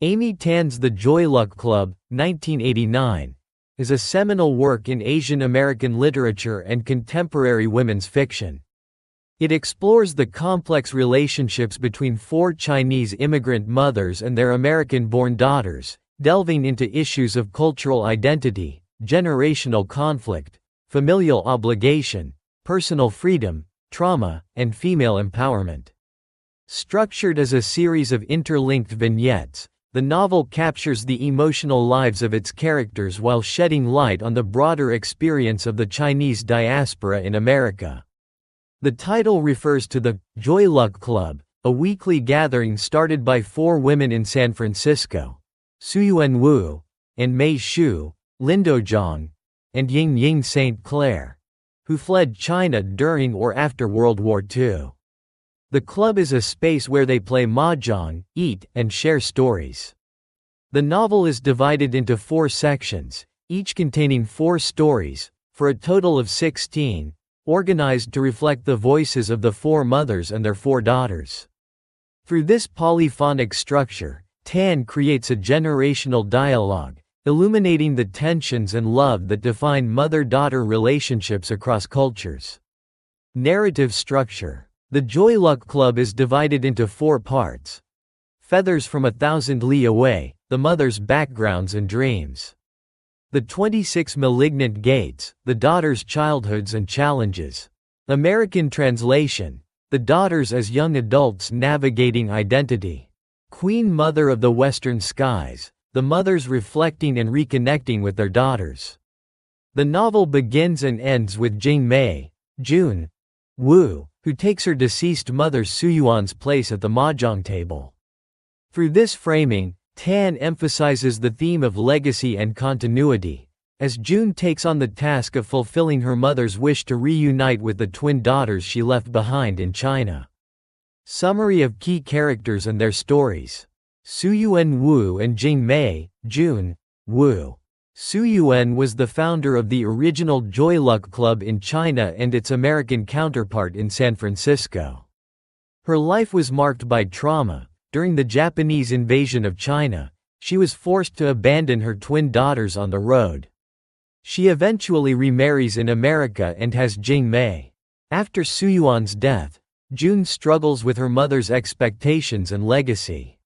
Amy Tan's The Joy Luck Club, 1989, is a seminal work in Asian American literature and contemporary women's fiction. It explores the complex relationships between four Chinese immigrant mothers and their American-born daughters, delving into issues of cultural identity, generational conflict, familial obligation, personal freedom, trauma, and female empowerment. Structured as a series of interlinked vignettes, the novel captures the emotional lives of its characters while shedding light on the broader experience of the Chinese diaspora in America. The title refers to the Joy Luck Club, a weekly gathering started by four women in San Francisco: Suyuan Wu, An-mei Shu, Lindo Zhang, and Ying-ying St. Clair, who fled China during or after World War II. The club is a space where they play mahjong, eat, and share stories. The novel is divided into 4 sections, each containing 4 stories, for a total of 16, organized to reflect the voices of the 4 mothers and their 4 daughters. Through this polyphonic structure, Tan creates a generational dialogue, illuminating the tensions and love that define mother-daughter relationships across cultures. Narrative structure. The Joy Luck Club is divided into 4 parts. Feathers from 1,000 Li Away, the mother's backgrounds and dreams. The 26 Malignant Gates, the daughters' childhoods and challenges. American translation. The daughters as young adults navigating identity. Queen Mother of the Western Skies, the mothers reflecting and reconnecting with their daughters. The novel begins and ends with Jing-mei, June, Wu, who takes her deceased mother Suyuan's place at the mahjong table. Through this framing, Tan emphasizes the theme of legacy and continuity, as June takes on the task of fulfilling her mother's wish to reunite with the twin daughters she left behind in China. Summary of key characters and their stories. Suyuan Wu and Jing-mei, June, Wu. Suyuan was the founder of the original Joy Luck Club in China and its American counterpart in San Francisco. Her life was marked by trauma. During the Japanese invasion of China, she was forced to abandon her twin daughters on the road. She eventually remarries in America and has Jing-mei. After Suyuan's death, June struggles with her mother's expectations and legacy.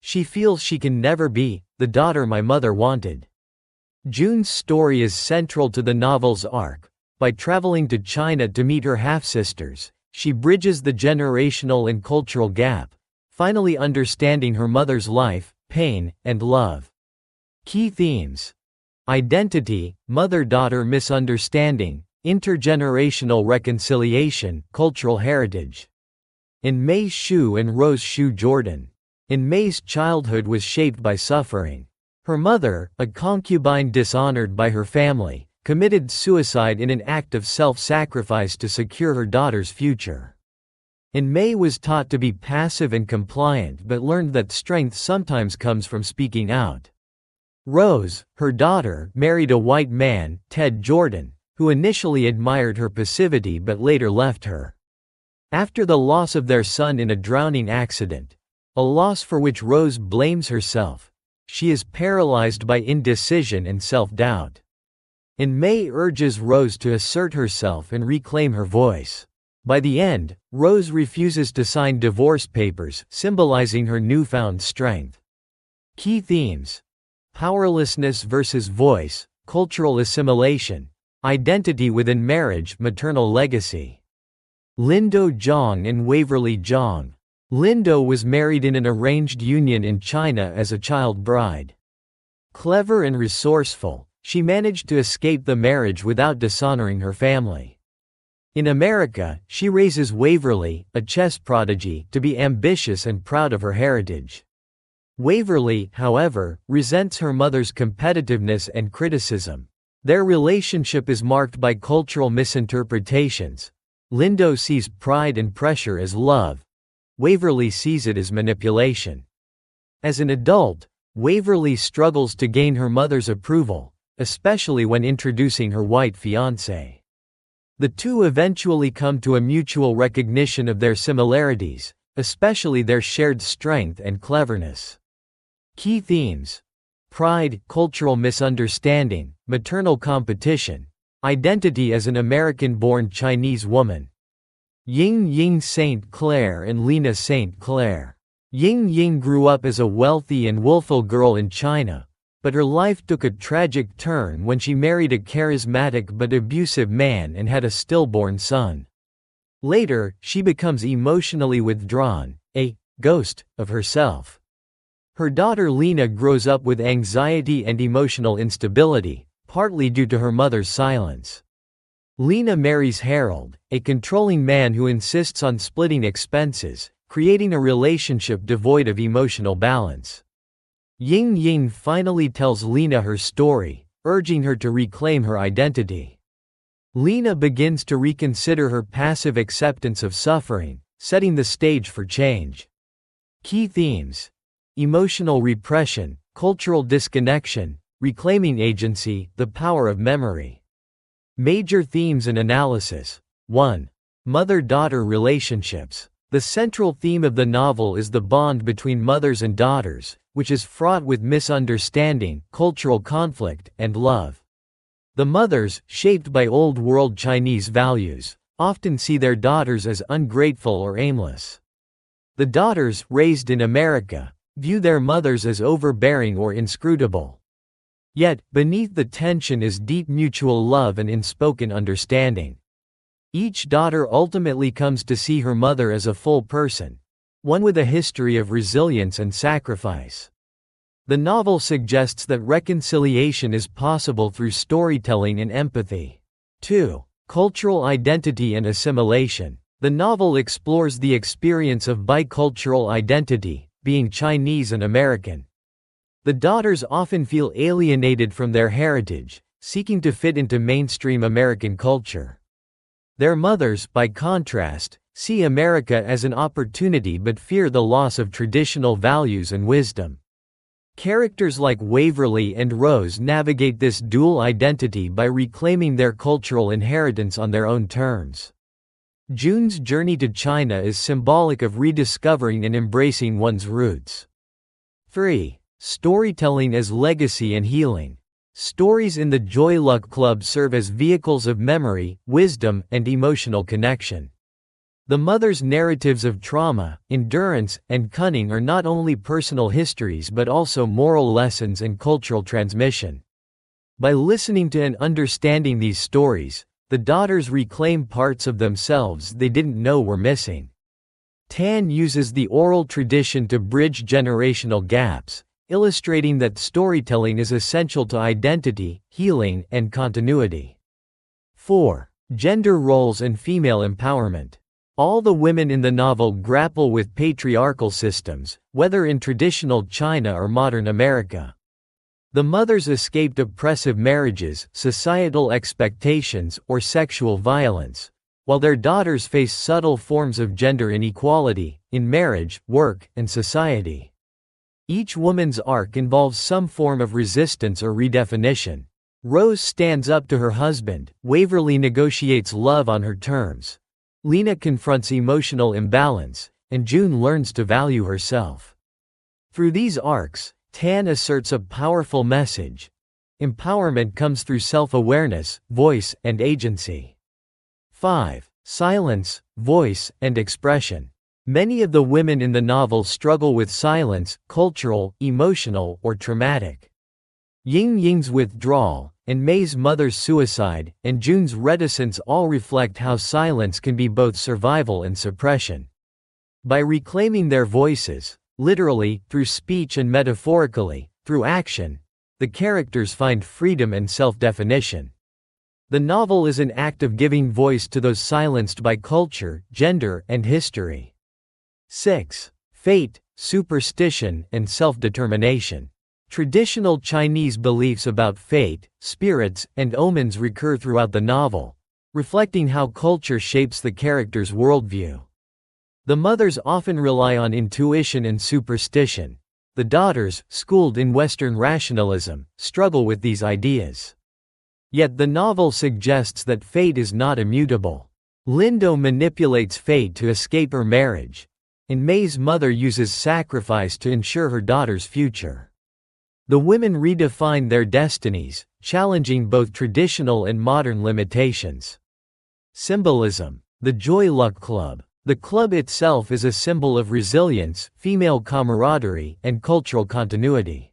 She feels she can never be the daughter my mother wanted. June's story is central to the novel's arc. By traveling to China to meet her half-sisters, she bridges the generational and cultural gap, finally understanding her mother's life, pain, and love. Key themes: identity, mother-daughter misunderstanding, intergenerational reconciliation, cultural heritage. An-mei Shu and Rose Shu Jordan. An-mei's childhood was shaped by suffering. Her mother, a concubine dishonored by her family, committed suicide in an act of self-sacrifice to secure her daughter's future. An-mei was taught to be passive and compliant but learned that strength sometimes comes from speaking out. Rose, her daughter, married a white man, Ted Jordan, who initially admired her passivity but later left her. After the loss of their son in a drowning accident, a loss for which Rose blames herself, she is paralyzed by indecision and self-doubt. An-mei urges Rose to assert herself and reclaim her voice. By the end, Rose refuses to sign divorce papers, symbolizing her newfound strength. Key themes: powerlessness versus voice, cultural assimilation, identity within marriage, maternal legacy. Lindo Zhang and Waverly Zhang. Lindo was married in an arranged union in China as a child bride. Clever and resourceful, she managed to escape the marriage without dishonoring her family. In America, she raises Waverly, a chess prodigy, to be ambitious and proud of her heritage. Waverly, however, resents her mother's competitiveness and criticism. Their relationship is marked by cultural misinterpretations. Lindo sees pride and pressure as love. Waverly sees it as manipulation. As an adult, Waverly struggles to gain her mother's approval, especially when introducing her white fiancé. The two eventually come to a mutual recognition of their similarities, especially their shared strength and cleverness. Key themes: pride, cultural misunderstanding, maternal competition, identity as an American-born Chinese woman. Ying-ying St. Clair and Lena St. Clair. Ying-ying grew up as a wealthy and willful girl in China, but her life took a tragic turn when she married a charismatic but abusive man and had a stillborn son. Later, she becomes emotionally withdrawn, a ghost of herself. Her daughter Lena grows up with anxiety and emotional instability, partly due to her mother's silence. Lena marries Harold, a controlling man who insists on splitting expenses, creating a relationship devoid of emotional balance. Ying-ying finally tells Lena her story, urging her to reclaim her identity. Lena begins to reconsider her passive acceptance of suffering, setting the stage for change. Key themes: emotional repression, cultural disconnection, reclaiming agency, the power of memory. Major themes and analysis. 1. Mother-daughter relationships. The central theme of the novel is the bond between mothers and daughters, which is fraught with misunderstanding, cultural conflict, and love. The mothers, shaped by old-world Chinese values, often see their daughters as ungrateful or aimless. The daughters, raised in America, view their mothers as overbearing or inscrutable. Yet, beneath the tension is deep mutual love and unspoken understanding. Each daughter ultimately comes to see her mother as a full person, one with a history of resilience and sacrifice. The novel suggests that reconciliation is possible through storytelling and empathy. 2. Cultural identity and assimilation. The novel explores the experience of bicultural identity, being Chinese and American. The daughters often feel alienated from their heritage, seeking to fit into mainstream American culture. Their mothers, by contrast, see America as an opportunity but fear the loss of traditional values and wisdom. Characters like Waverly and Rose navigate this dual identity by reclaiming their cultural inheritance on their own terms. Jun's journey to China is symbolic of rediscovering and embracing one's roots. 3. Storytelling as legacy and healing. Stories in the Joy Luck Club serve as vehicles of memory, wisdom, and emotional connection. The mother's narratives of trauma, endurance, and cunning are not only personal histories but also moral lessons and cultural transmission. By listening to and understanding these stories, the daughters reclaim parts of themselves they didn't know were missing. Tan uses the oral tradition to bridge generational gaps, illustrating that storytelling is essential to identity, healing, and continuity. 4. Gender roles and female empowerment. All the women in the novel grapple with patriarchal systems, whether in traditional China or modern America. The mothers escaped oppressive marriages, societal expectations, or sexual violence, while their daughters face subtle forms of gender inequality, in marriage, work, and society. Each woman's arc involves some form of resistance or redefinition. Rose stands up to her husband, Waverly negotiates love on her terms. Lena confronts emotional imbalance, and June learns to value herself. Through these arcs, Tan asserts a powerful message. Empowerment comes through self-awareness, voice, and agency. 5. Silence, voice, and expression. Many of the women in the novel struggle with silence, cultural, emotional, or traumatic. Ying-ying's withdrawal, An-mei's mother's suicide, and Jun's reticence all reflect how silence can be both survival and suppression. By reclaiming their voices, literally, through speech and metaphorically, through action, the characters find freedom and self-definition. The novel is an act of giving voice to those silenced by culture, gender, and history. 6. Fate, superstition, and self-determination. Traditional Chinese beliefs about fate, spirits, and omens recur throughout the novel, reflecting how culture shapes the characters' worldview. The mothers often rely on intuition and superstition. The daughters, schooled in Western rationalism, struggle with these ideas. Yet the novel suggests that fate is not immutable. Lindo manipulates fate to escape her marriage. An-mei's mother uses sacrifice to ensure her daughter's future. The women redefine their destinies, challenging both traditional and modern limitations. Symbolism. The Joy Luck Club. The club itself is a symbol of resilience, female camaraderie, and cultural continuity.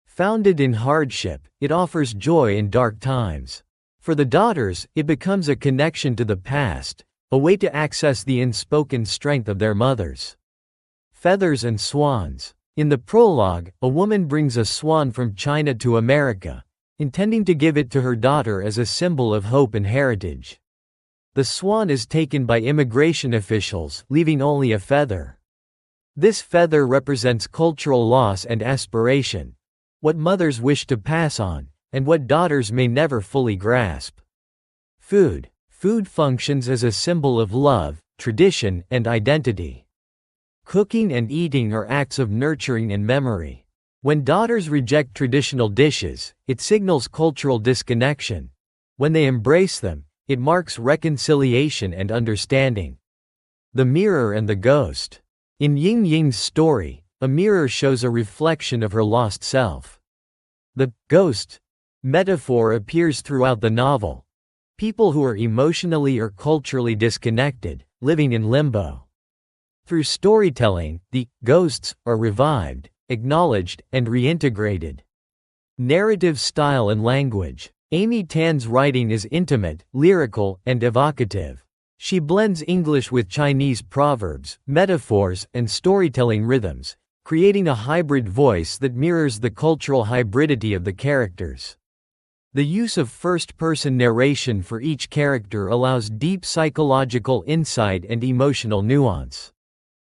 Founded in hardship, it offers joy in dark times. For the daughters, it becomes a connection to the past, a way to access the unspoken strength of their mothers. Feathers and swans. In the prologue, a woman brings a swan from China to America, intending to give it to her daughter as a symbol of hope and heritage. The swan is taken by immigration officials, leaving only a feather. This feather represents cultural loss and aspiration, what mothers wish to pass on, and what daughters may never fully grasp. Food. Food functions as a symbol of love, tradition, and identity. Cooking and eating are acts of nurturing and memory. When daughters reject traditional dishes, it signals cultural disconnection. When they embrace them, it marks reconciliation and understanding. The mirror and the ghost. In Ying-ying's story, a mirror shows a reflection of her lost self. The ghost metaphor appears throughout the novel. People who are emotionally or culturally disconnected, living in limbo. Through storytelling, the ghosts are revived, acknowledged, and reintegrated. Narrative style and language. Amy Tan's writing is intimate, lyrical, and evocative. She blends English with Chinese proverbs, metaphors, and storytelling rhythms, creating a hybrid voice that mirrors the cultural hybridity of the characters. The use of first-person narration for each character allows deep psychological insight and emotional nuance.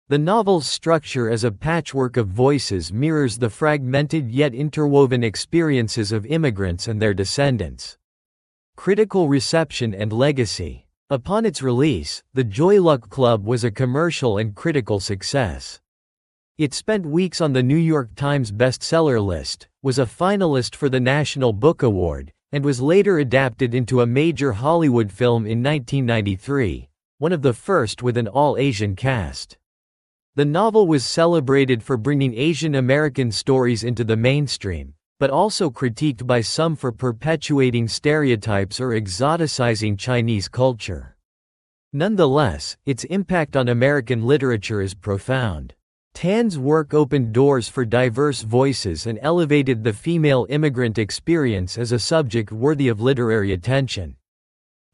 The novel's structure as a patchwork of voices mirrors the fragmented yet interwoven experiences of immigrants and their descendants. Critical reception and legacy. Upon its release, The Joy Luck Club was a commercial and critical success. It spent weeks on the New York Times bestseller list, was a finalist for the National Book Award, and was later adapted into a major Hollywood film in 1993, one of the first with an all-Asian cast. The novel was celebrated for bringing Asian American stories into the mainstream, but also critiqued by some for perpetuating stereotypes or exoticizing Chinese culture. Nonetheless, its impact on American literature is profound. Tan's work opened doors for diverse voices and elevated the female immigrant experience as a subject worthy of literary attention.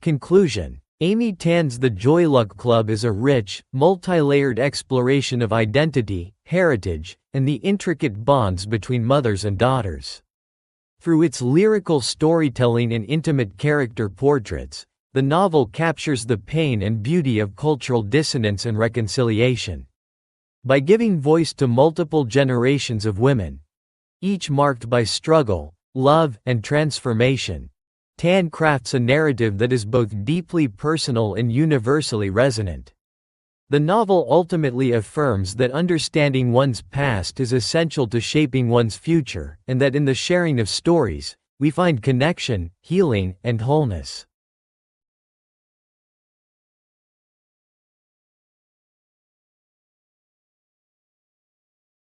Conclusion. Amy Tan's The Joy Luck Club is a rich, multi-layered exploration of identity, heritage, and the intricate bonds between mothers and daughters. Through its lyrical storytelling and intimate character portraits, the novel captures the pain and beauty of cultural dissonance and reconciliation. By giving voice to multiple generations of women, each marked by struggle, love, and transformation, Tan crafts a narrative that is both deeply personal and universally resonant. The novel ultimately affirms that understanding one's past is essential to shaping one's future, and that in the sharing of stories, we find connection, healing, and wholeness.